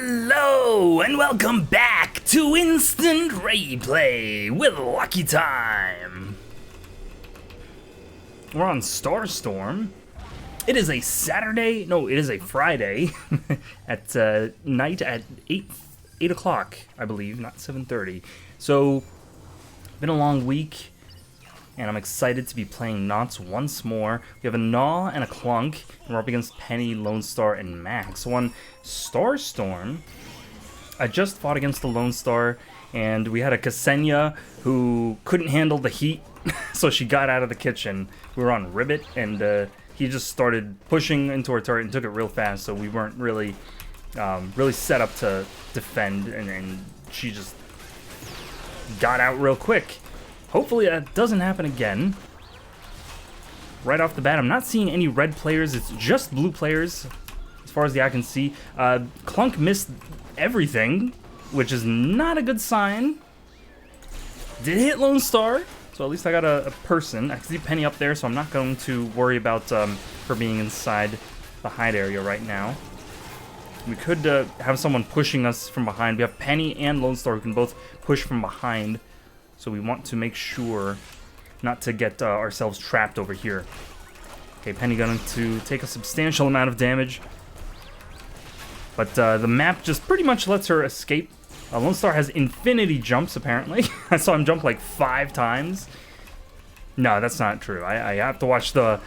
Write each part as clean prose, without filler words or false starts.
Hello and welcome back to Instant Raeplay with Lucky Time. We're on Starstorm. It is a Saturday, no, it is a Friday at night at 8 o'clock, I believe, not 7:30. So, been a long week, and I'm excited to be playing Nauts once more. We have a Gnaw and a Clunk, and we're up against Penny, Lone Star, and Max. On Starstorm, I just fought against the Lone Star, and we had a Ksenia who couldn't handle the heat, so she got out of the kitchen. We were on Ribbit, and he just started pushing into our turret and took it real fast, so we weren't really set up to defend, and she just got out real quick. Hopefully that doesn't happen again. Right off the bat, I'm not seeing any red players. It's just blue players, as far as the eye can see. Clunk missed everything, which is not a good sign. Did hit Lone Star, so at least I got a person. I can see Penny up there, so I'm not going to worry about her being inside the hide area right now. We could have someone pushing us from behind. We have Penny and Lone Star who can both push from behind. So we want to make sure not to get ourselves trapped over here. Okay, Penny going to take a substantial amount of damage. But the map just pretty much lets her escape. Lone Star has infinity jumps, apparently. I saw him jump like 5 times. No, that's not true. I have to watch the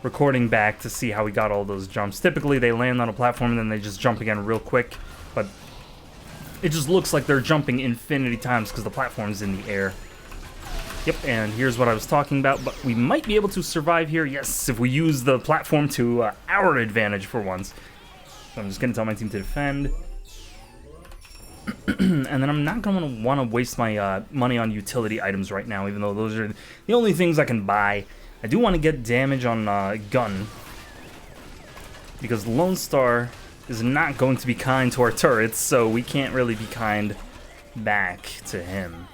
recording back to see how he got all those jumps. Typically, they land on a platform and then they just jump again real quick. But it just looks like they're jumping infinity times because the platform's in the air. Yep, and here's what I was talking about, but we might be able to survive here, yes, if we use the platform to our advantage for once. So I'm just going to tell my team to defend. And then I'm not going to want to waste my money on utility items right now, even though those are the only things I can buy. I do want to get damage on gun, because Lone Star is not going to be kind to our turrets, so we can't really be kind back to him.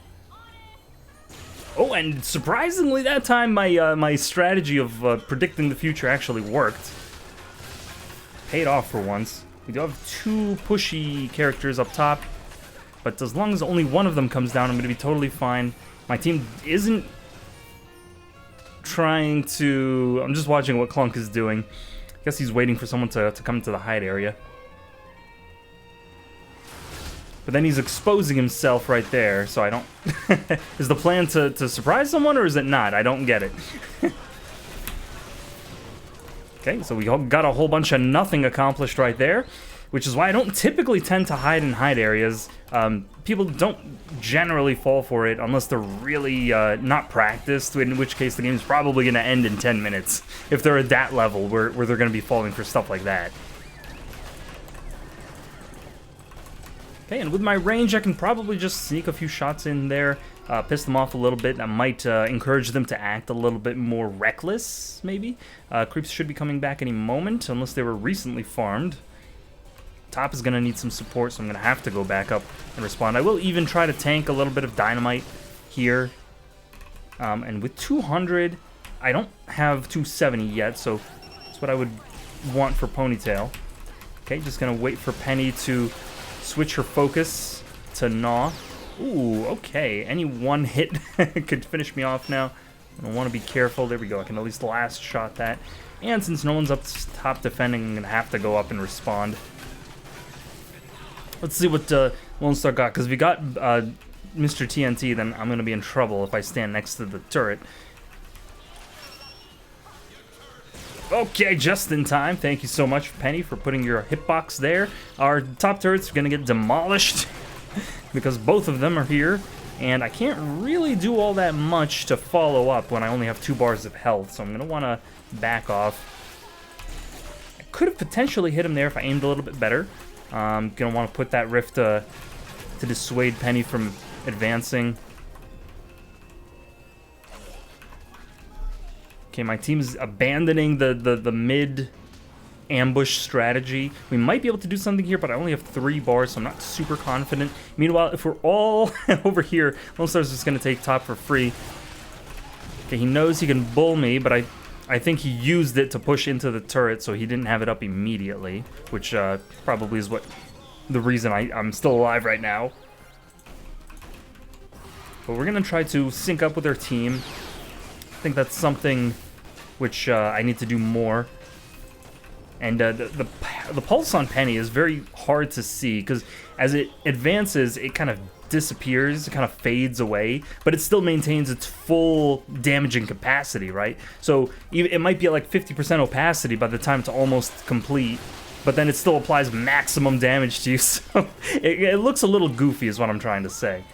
Oh, and surprisingly that time my strategy of predicting the future actually worked. Paid off for once. We do have 2 pushy characters up top, but as long as only one of them comes down, I'm going to be totally fine. My team isn't trying to... I'm just watching what Clunk is doing. I guess he's waiting for someone to come to the hide area. But then he's exposing himself right there, so I don't... Is the plan to surprise someone, or is it not? I don't get it. Okay, so we got a whole bunch of nothing accomplished right there, which is why I don't typically tend to hide in hide areas. People don't generally fall for it unless they're really not practiced, in which case the game's probably going to end in 10 minutes, if they're at that level where they're going to be falling for stuff like that. Okay, and with my range, I can probably just sneak a few shots in there, piss them off a little bit. That might encourage them to act a little bit more reckless, maybe. Creeps should be coming back any moment, unless they were recently farmed. Top is going to need some support, so I'm going to have to go back up and respond. I will even try to tank a little bit of dynamite here. And with 200, I don't have 270 yet, so that's what I would want for Ponytail. Okay, just going to wait for Penny to switch her focus to Gnaw. Ooh, okay. Any one hit could finish me off now. I want to be careful. There we go. I can at least last shot that. And since no one's up top defending, I'm going to have to go up and respond. Let's see what Lone Star got, because if we got Mr. TNT, then I'm going to be in trouble if I stand next to the turret. Okay, just in time. Thank you so much, Penny, for putting your hitbox there. Our top turrets are going to get demolished because both of them are here, and I can't really do all that much to follow up when I only have 2 bars of health, so I'm going to want to back off. I could have potentially hit him there if I aimed a little bit better. I'm going to want to put that rift to dissuade Penny from advancing. Okay, my team's abandoning the mid ambush strategy. We might be able to do something here, but I only have 3 bars, so I'm not super confident. Meanwhile, if we're all over here, Lone Star's just going to take top for free. Okay, he knows he can bull me, but I think he used it to push into the turret, so he didn't have it up immediately, which probably is what the reason I'm still alive right now. But we're going to try to sync up with our team. I think that's something which I need to do more. And the pulse on Penny is very hard to see, because as it advances, it kind of disappears, it kind of fades away, but it still maintains its full damaging capacity, right? So it might be at like 50% opacity by the time it's almost complete, but then it still applies maximum damage to you, so it looks a little goofy is what I'm trying to say.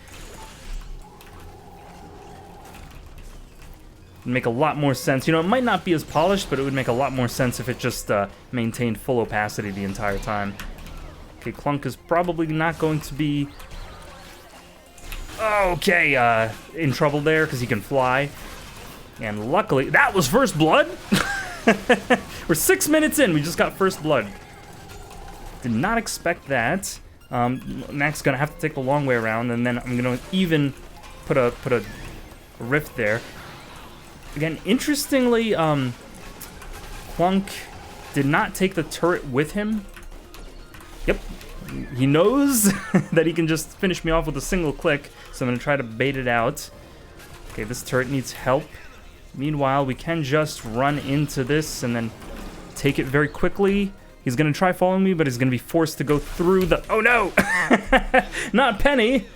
It'd make a lot more sense. You know, it might not be as polished, but it would make a lot more sense if it just maintained full opacity the entire time. Okay, Clunk is probably not going to be... Okay, in trouble there, because he can fly. And luckily... That was first blood? We're 6 minutes in, we just got first blood. Did not expect that. Mac's gonna have to take the long way around, and then I'm gonna even put a rift there. Again, interestingly, Clunk did not take the turret with him. Yep, he knows that he can just finish me off with a single click, so I'm going to try to bait it out. Okay, this turret needs help. Meanwhile, we can just run into this and then take it very quickly. He's going to try following me, but he's going to be forced to go through the... Oh, no! Not Penny!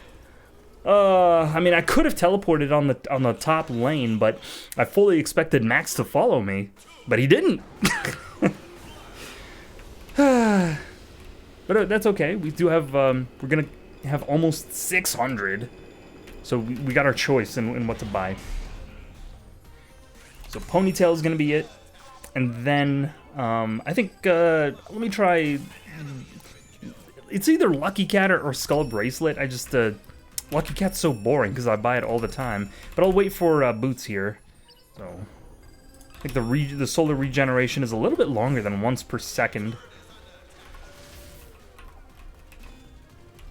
I mean, I could have teleported on the top lane, but I fully expected Max to follow me, but he didn't. But that's okay. We do have we're gonna have almost 600, so we got our choice in what to buy. So Ponytail is gonna be it, and then I think let me try. It's either Lucky Cat or Skull Bracelet. I just Lucky Cat's so boring because I buy it all the time. But I'll wait for Boots here. So I think the solar regeneration is a little bit longer than once per second.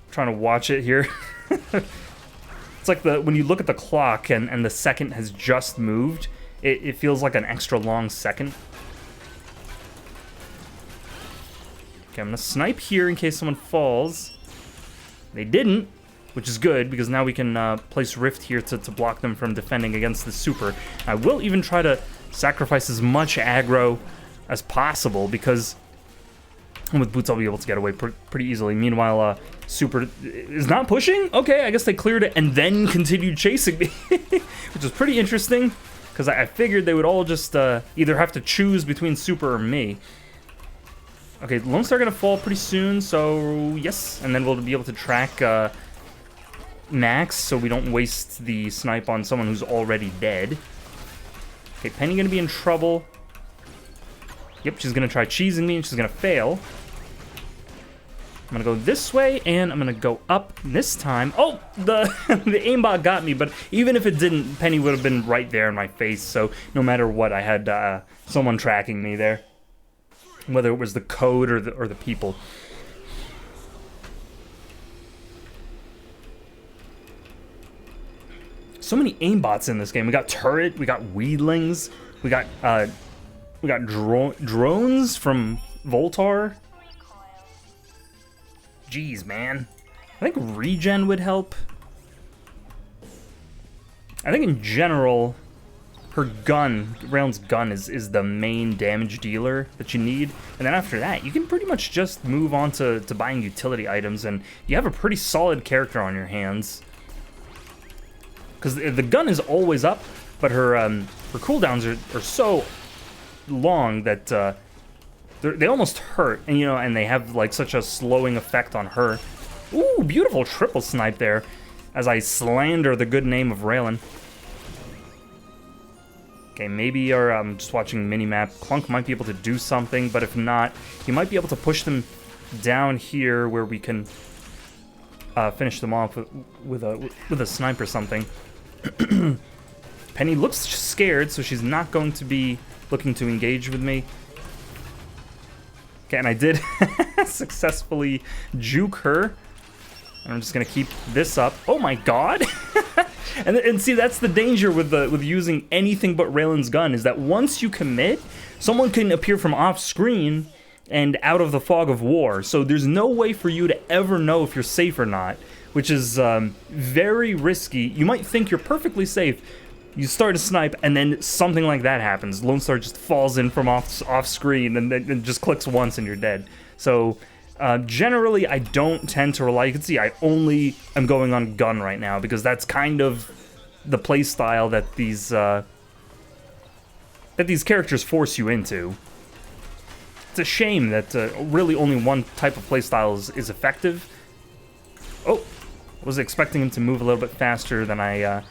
Trying to watch it here. It's like when you look at the clock and the second has just moved, it feels like an extra long second. Okay, I'm gonna snipe here in case someone falls. They didn't, which is good, because now we can place Rift here to block them from defending against the super. I will even try to sacrifice as much aggro as possible, because with Boots I'll be able to get away pretty easily. Meanwhile, Super is not pushing? Okay, I guess they cleared it and then continued chasing me, which was pretty interesting, because I figured they would all just either have to choose between Super or me. Okay, Lone Star gonna fall pretty soon, so yes, and then we'll be able to track Max, so we don't waste the snipe on someone who's already dead. Okay, Penny gonna be in trouble. Yep, she's gonna try cheesing me, and she's gonna fail. I'm gonna go this way, and I'm gonna go up this time. Oh, the aimbot got me, but even if it didn't, Penny would have been right there in my face, so no matter what, I had someone tracking me there. Whether it was the code or the people. So many aimbots in this game. We got turret, we got weedlings, we got drones from Voltar. Jeez, man. I think regen would help. I think in general, her gun, Realm's gun, is the main damage dealer that you need. And then after that, you can pretty much just move on to buying utility items, and you have a pretty solid character on your hands. Because the gun is always up, but her cooldowns are so long that they almost hurt, and and they have like such a slowing effect on her. Ooh, beautiful triple snipe there, as I slander the good name of Raylan. Okay, maybe I'm just watching minimap. Clunk might be able to do something, but if not, he might be able to push them down here where we can finish them off with a snipe or something. Penny looks scared, so she's not going to be looking to engage with me. Okay, and I did successfully juke her. And I'm just gonna keep this up. Oh my god! and see, that's the danger with using anything but Raylan's gun, is that once you commit, someone can appear from off screen and out of the fog of war. So there's no way for you to ever know if you're safe or not, which is very risky. You might think you're perfectly safe. You start to snipe, and then something like that happens. Lone Star just falls in from off screen, and then just clicks once, and you're dead. So generally, I don't tend to rely. You can see I only am going on gun right now because that's kind of the play style that these characters force you into. It's a shame that really only one type of playstyle is effective. Oh, I was expecting him to move a little bit faster than I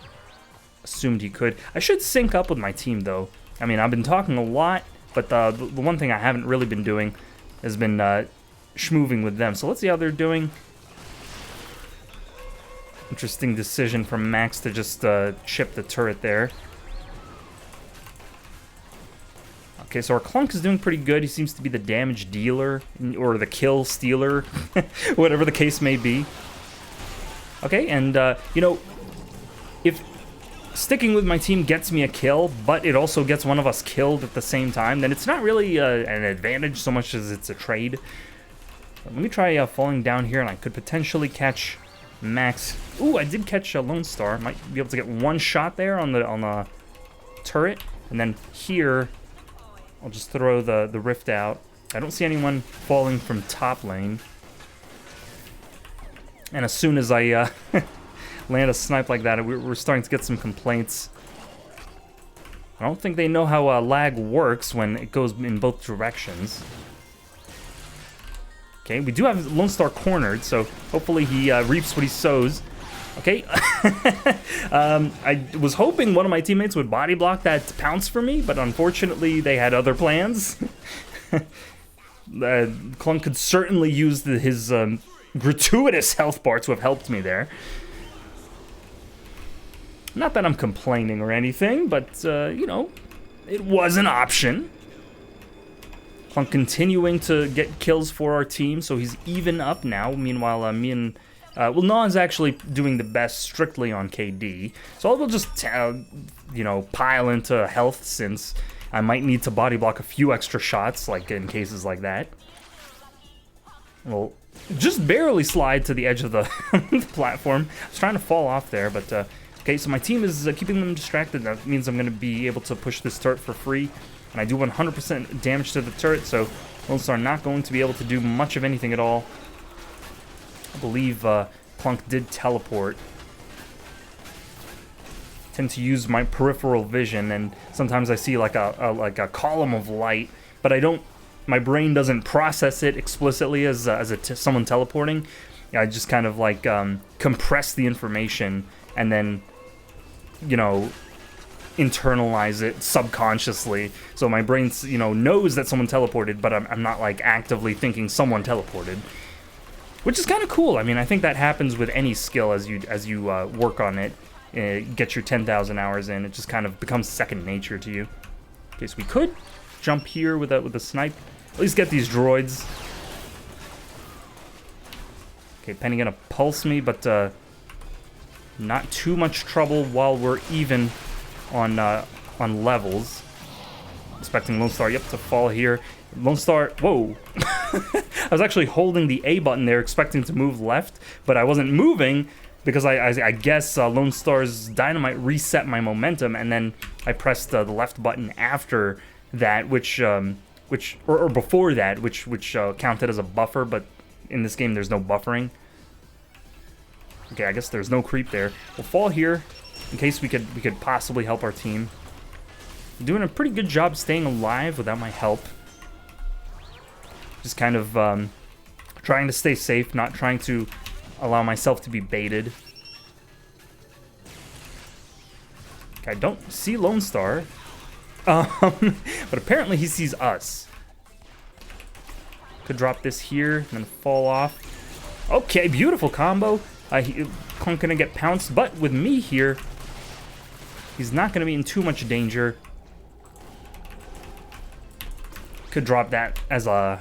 assumed he could. I should sync up with my team, though. I mean, I've been talking a lot, but the one thing I haven't really been doing has been schmooving with them. So let's see how they're doing. Interesting decision from Max to just chip the turret there. Okay, so our Clunk is doing pretty good. He seems to be the damage dealer, or the kill stealer, whatever the case may be. Okay, and, you know, if sticking with my team gets me a kill, but it also gets one of us killed at the same time, then it's not really an advantage so much as it's a trade. Let me try falling down here, and I could potentially catch Max. Ooh, I did catch a Lone Star. Might be able to get one shot there on the turret, and then here I'll just throw the rift out. I don't see anyone falling from top lane. And as soon as I land a snipe like that, we're starting to get some complaints. I don't think they know how lag works when it goes in both directions. Okay, we do have Lone Star cornered, so hopefully he reaps what he sows. Okay, I was hoping one of my teammates would body block that pounce for me, but unfortunately they had other plans. Clunk could certainly use his gratuitous health bar to have helped me there. Not that I'm complaining or anything, but, you know, it was an option. Clunk continuing to get kills for our team, so he's even up now. Meanwhile, me and... well, Na's actually doing the best strictly on KD, so I will just, you know, pile into health since I might need to body block a few extra shots, like in cases like that. Well, just barely slide to the edge of the, the platform. I was trying to fall off there, but, okay, so my team is keeping them distracted. That means I'm going to be able to push this turret for free, and I do 100% damage to the turret, so Lone Star not going to be able to do much of anything at all. I believe Clunk did teleport. I tend to use my peripheral vision, and sometimes I see like a column of light, but I don't. My brain doesn't process it explicitly as someone teleporting. I just kind of like compress the information and then, you know, internalize it subconsciously. So my brain, you know, knows that someone teleported, but I'm not like actively thinking someone teleported. Which is kind of cool. I mean, I think that happens with any skill as you work on it, get your 10,000 hours in. It just kind of becomes second nature to you. Okay, so we could jump here with a snipe. At least get these droids. Okay, Penny gonna pulse me, but not too much trouble while we're even on levels. Expecting Lone Star, yep, to fall here. Lone Star, whoa. I was actually holding the A button there, expecting to move left, but I wasn't moving because I guess Lone Star's dynamite reset my momentum, and then I pressed the left button after that, which before that, which counted as a buffer, but in this game there's no buffering. Okay, I guess there's no creep there. We'll fall here in case we could possibly help our team. I'm doing a pretty good job staying alive without my help. Just kind of trying to stay safe, not trying to allow myself to be baited. Okay, I don't see Lone Star. But apparently he sees us. Could drop this here and then fall off. Okay, beautiful combo. Clunk gonna get pounced, but with me here, he's not gonna be in too much danger. Could drop that as a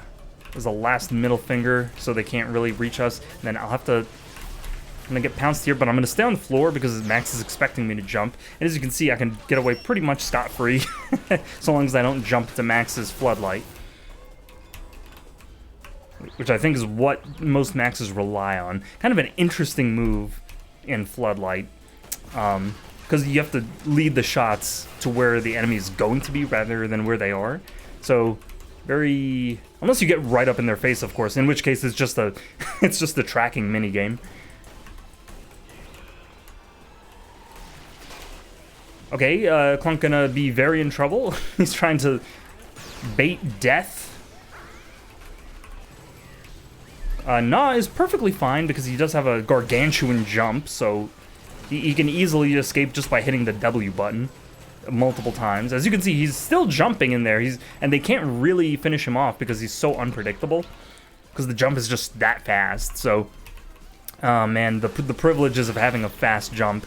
last middle finger so they can't really reach us. And then I'm gonna get pounced here, but I'm gonna stay on the floor because Max is expecting me to jump. And as you can see, I can get away pretty much scot-free so long as I don't jump to Max's floodlight. which I think is what most maxes rely on. Kind of an interesting move in Floodlight, because you have to lead the shots to where the enemy is going to be rather than where they are. So very, unless you get right up in their face, of course, in which case it's just a it's just a tracking mini game. Okay, Clunk gonna be very in trouble. He's trying to bait death. Na is perfectly fine because he does have a gargantuan jump, so he can easily escape just by hitting the W button multiple times. As you can see, he's still jumping in there. And they can't really finish him off because he's so unpredictable, because the jump is just that fast. So, oh man, the privileges of having a fast jump.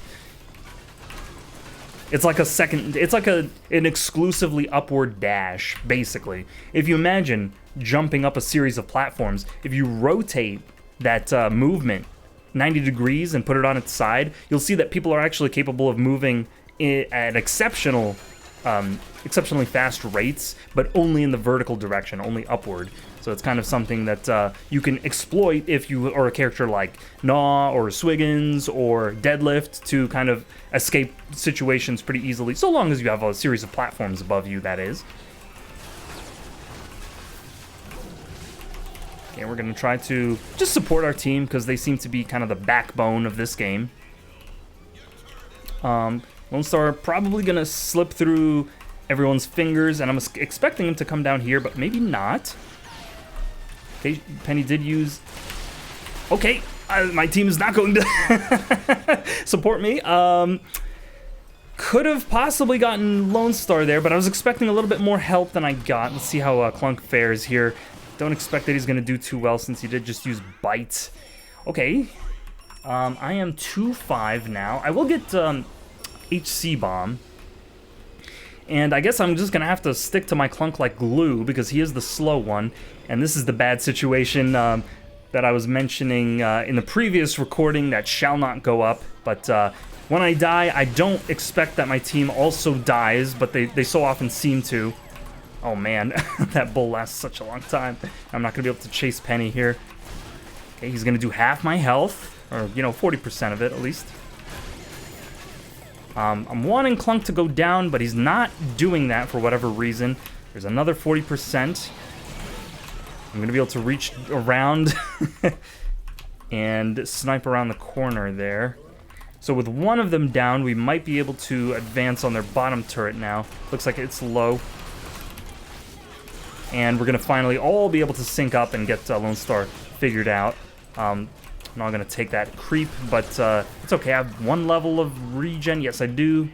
It's like an exclusively upward dash, basically. If you imagine jumping up a series of platforms, if you rotate that movement 90 degrees and put it on its side, you'll see that people are actually capable of moving at exceptionally fast rates, but only in the vertical direction, only upward. So it's kind of something that you can exploit if you are a character like Gnaw or Swiggins or Deadlift to kind of escape situations pretty easily, so long as you have a series of platforms above you, that is. Okay, we're going to try to just support our team because they seem to be kind of the backbone of this game. Lone Star probably going to slip through everyone's fingers, and I'm expecting him to come down here, but maybe not. Okay, Penny did use... Okay, my team is not going to support me. Could have possibly gotten Lone Star there, but I was expecting a little bit more help than I got. Let's see how Clunk fares here. Don't expect that he's going to do too well since he did just use Bite. Okay, I am 2-5 now. I will get HC Bomb. And I guess I'm just going to have to stick to my Clunk like glue because he is the slow one. And this is the bad situation that I was mentioning in the previous recording that shall not go up. But when I die, I don't expect that my team also dies, but they so often seem to. Oh man, that bull lasts such a long time. I'm not going to be able to chase Penny here. Okay, he's going to do half my health, or, 40% of it at least. I'm wanting Clunk to go down, but he's not doing that for whatever reason. There's another 40%. I'm going to be able to reach around and snipe around the corner there. So with one of them down, we might be able to advance on their bottom turret now. Looks like it's low. And we're going to finally all be able to sync up and get Lone Star figured out. I'm not going to take that creep, but it's okay. I have one level of regen. Yes, I do.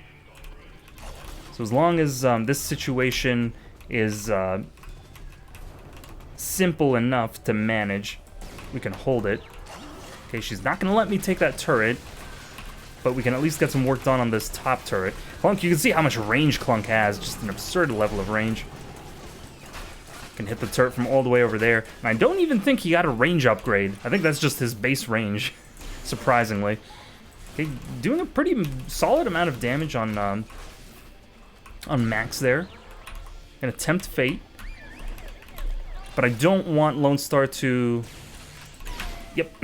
So as long as this situation is simple enough to manage, we can hold it. Okay, she's not going to let me take that turret, but we can at least get some work done on this top turret. Clunk, you can see how much range Clunk has. Just an absurd level of range. Can hit the turret from all the way over there. And I don't even think he got a range upgrade. I think that's just his base range, surprisingly. Okay, doing a pretty solid amount of damage on Max there. Gonna tempt fate. But I don't want Lone Star to... Yep.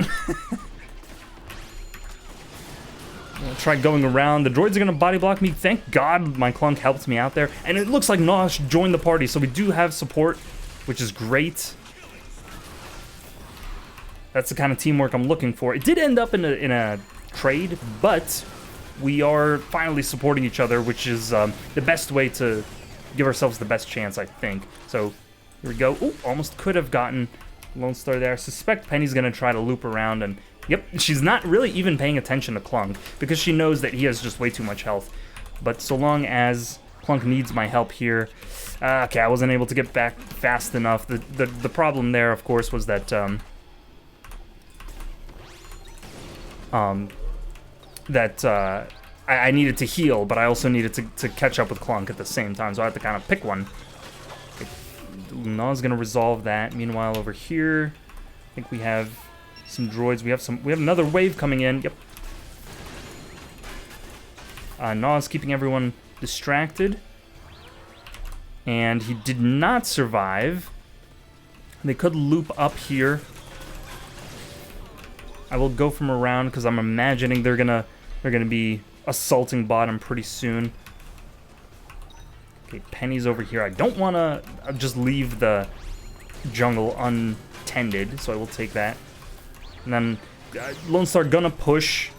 I'll try going around. The droids are gonna body block me. Thank God my Clunk helped me out there. And it looks like Nosh joined the party, so we do have support, which is great. That's the kind of teamwork I'm looking for. It did end up in a trade, but we are finally supporting each other, which is the best way to give ourselves the best chance, I think. So here we go. Ooh, almost could have gotten Lone Star there. I suspect Penny's going to try to loop around, and yep, she's not really even paying attention to Clunk because she knows that he has just way too much health. But so long as Clunk needs my help here... okay, I wasn't able to get back fast enough. The problem there, of course, was that I needed to heal, but I also needed to catch up with Clunk at the same time, so I had to kind of pick one. Okay, Naw's gonna resolve that. Meanwhile, over here, I think we have some droids. We have another wave coming in. Yep. Naw's keeping everyone distracted. And he did not survive. They could loop up here. I will go from around because I'm imagining they're gonna be assaulting bottom pretty soon. Okay, Penny's over here. I don't want to just leave the jungle untended, so I will take that. And then Lone Star gonna push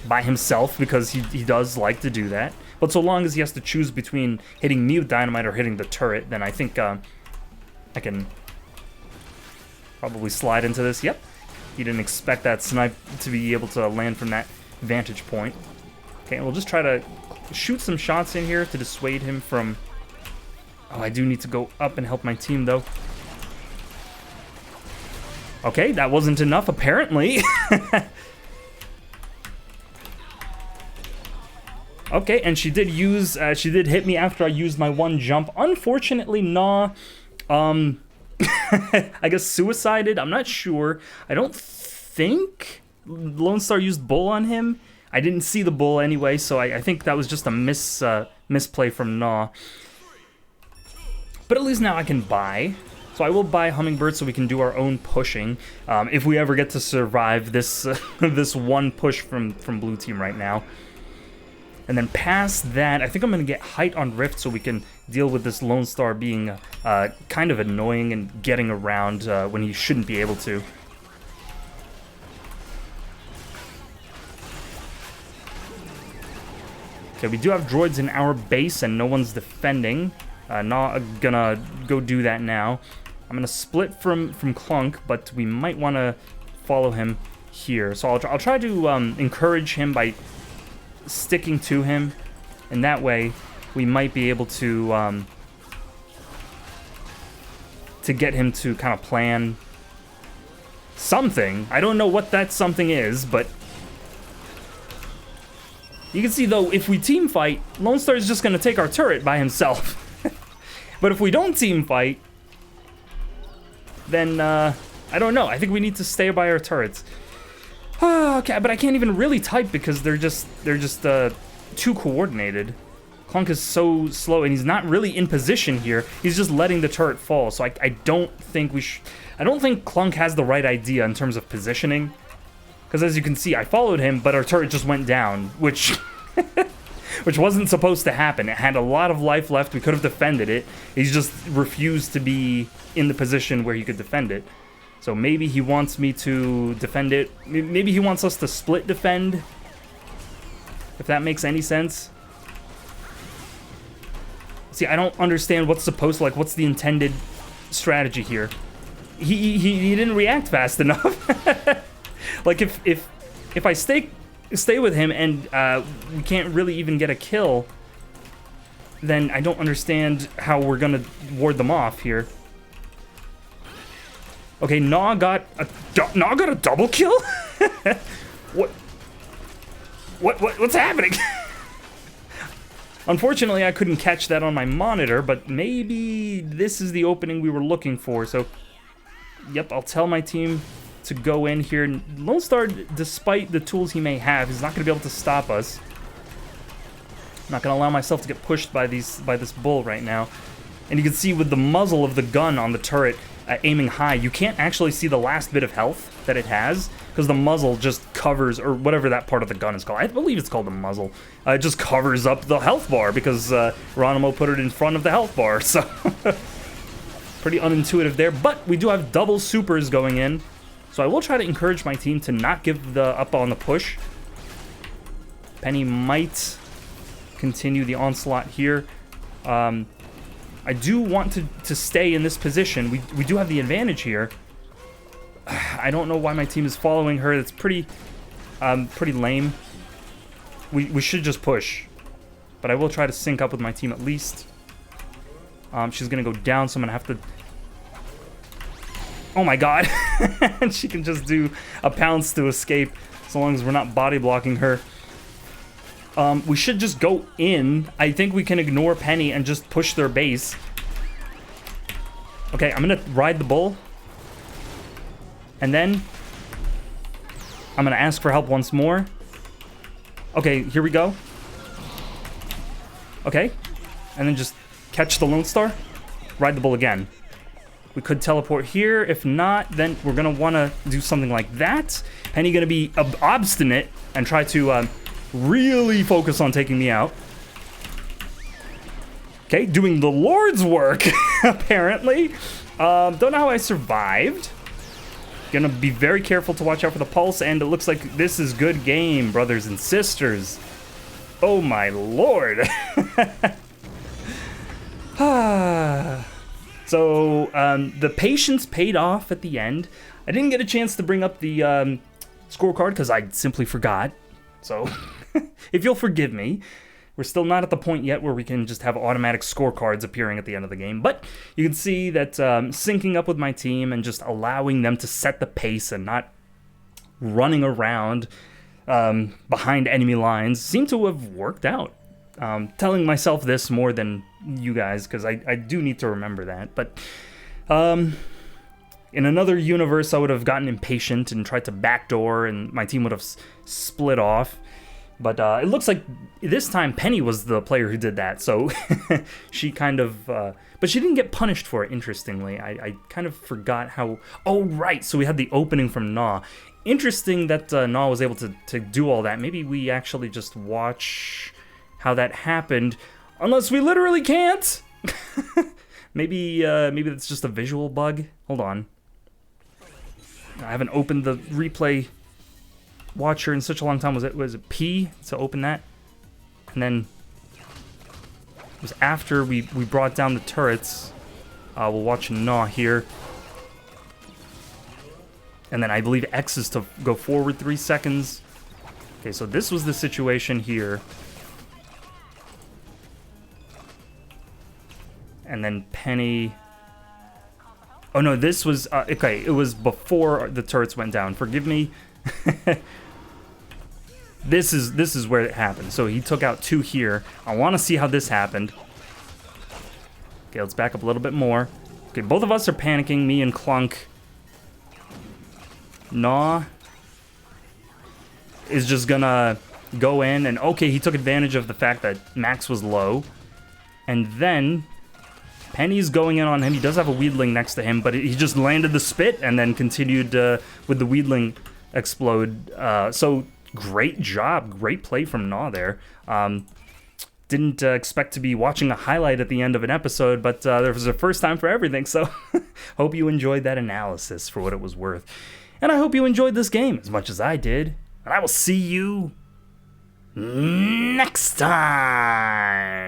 by himself because he does like to do that. But so long as he has to choose between hitting me with dynamite or hitting the turret, then I think I can probably slide into this. Yep. He didn't expect that snipe to be able to land from that vantage point. Okay, and we'll just try to shoot some shots in here to dissuade him from... Oh, I do need to go up and help my team, though. Okay, that wasn't enough, apparently. Okay, and she did hit me after I used my one jump. Unfortunately, nah. I guess suicided. I'm not sure. I don't think Lone Star used bull on him. I didn't see the bull anyway, so I think that was just a misplay from Gnaw. But at least now I can buy. So I will buy Hummingbird so we can do our own pushing. If we ever get to survive this this one push from blue team right now. And then past that, I think I'm going to get height on Rift so we can deal with this Lone Star being kind of annoying and getting around when he shouldn't be able to. Okay, we do have droids in our base and no one's defending. Not gonna go do that now. I'm gonna split from Clunk, but we might want to follow him here. So I'll try to encourage him by sticking to him, and that way we might be able to get him to kind of plan something. I don't know what that something is, but you can see though, if we team fight, Lone Star is just going to take our turret by himself. But if we don't team fight, then I don't know. I think we need to stay by our turrets. Okay, but I can't even really type because they're just too coordinated. Clunk is so slow, and he's not really in position here. He's just letting the turret fall. So I don't think I don't think Clunk has the right idea in terms of positioning. Because as you can see, I followed him, but our turret just went down, which which wasn't supposed to happen. It had a lot of life left. We could have defended it. He's just refused to be in the position where he could defend it. So maybe he wants me to defend it. Maybe he wants us to split defend. If that makes any sense. See, I don't understand what's what's the intended strategy here. He didn't react fast enough. Like if I stay with him and we can't really even get a kill, then I don't understand how we're gonna ward them off here. Okay, Gnaw got a double kill? What's happening? Unfortunately, I couldn't catch that on my monitor, but maybe this is the opening we were looking for. So, yep, I'll tell my team to go in here. Lone Star, despite the tools he may have, is not going to be able to stop us. I'm not going to allow myself to get pushed by this bull right now. And you can see with the muzzle of the gun on the turret aiming high, you can't actually see the last bit of health that it has because the muzzle just covers, or whatever that part of the gun is called. I believe it's called the muzzle. It just covers up the health bar because Ronimo put it in front of the health bar. So pretty unintuitive there, but we do have double supers going in. So I will try to encourage my team to not give the up on the push. Penny might continue the onslaught here. I do want to stay in this position. We do have the advantage here. I don't know why my team is following her. It's pretty lame. We should just push. But I will try to sync up with my team at least. She's going to go down, so I'm going to have to... Oh my god. And she can just do a pounce to escape, so long as we're not body blocking her. We should just go in. I think we can ignore Penny and just push their base. Okay, I'm gonna ride the bull. And then I'm gonna ask for help once more. Okay, here we go. Okay. And then just catch the Lone Star. Ride the bull again. We could teleport here. If not, then we're going to want to do something like that. Penny going to be obstinate and try to really focus on taking me out. Okay, doing the Lord's work, apparently. Don't know how I survived. Gonna be very careful to watch out for the pulse, and it looks like this is good game, brothers and sisters. Oh my lord. So, the patience paid off at the end. I didn't get a chance to bring up the scorecard because I simply forgot. So, if you'll forgive me, we're still not at the point yet where we can just have automatic scorecards appearing at the end of the game. But you can see that syncing up with my team and just allowing them to set the pace and not running around behind enemy lines seemed to have worked out. Telling myself this more than you guys, because I do need to remember that. But in another universe, I would have gotten impatient and tried to backdoor, and my team would have split off. But it looks like this time Penny was the player who did that, so she kind of... but she didn't get punished for it, interestingly. I kind of forgot how... Oh, right, so we had the opening from Gnaw. Interesting that Gnaw was able to do all that. Maybe we actually just watch how that happened, unless we literally can't! maybe that's just a visual bug. Hold on. I haven't opened the replay watcher in such a long time. Was it P to open that? And then it was after we brought down the turrets. We'll watch Gnaw here. And then I believe X is to go forward 3 seconds. Okay, so this was the situation here. And then Penny... Oh no, this was... okay, it was before the turrets went down. Forgive me. This is where it happened. So he took out 2 here. I want to see how this happened. Okay, let's back up a little bit more. Okay, both of us are panicking, me and Clunk. Gnaw is just gonna go in, and okay, he took advantage of the fact that Max was low. And then Penny's going in on him. He does have a Weedling next to him, but he just landed the spit and then continued with the Weedling explode. So great job, great play from Gnaw there. Didn't expect to be watching a highlight at the end of an episode, but there was a first time for everything, so hope you enjoyed that analysis for what it was worth. And I hope you enjoyed this game as much as I did, and I will see you next time.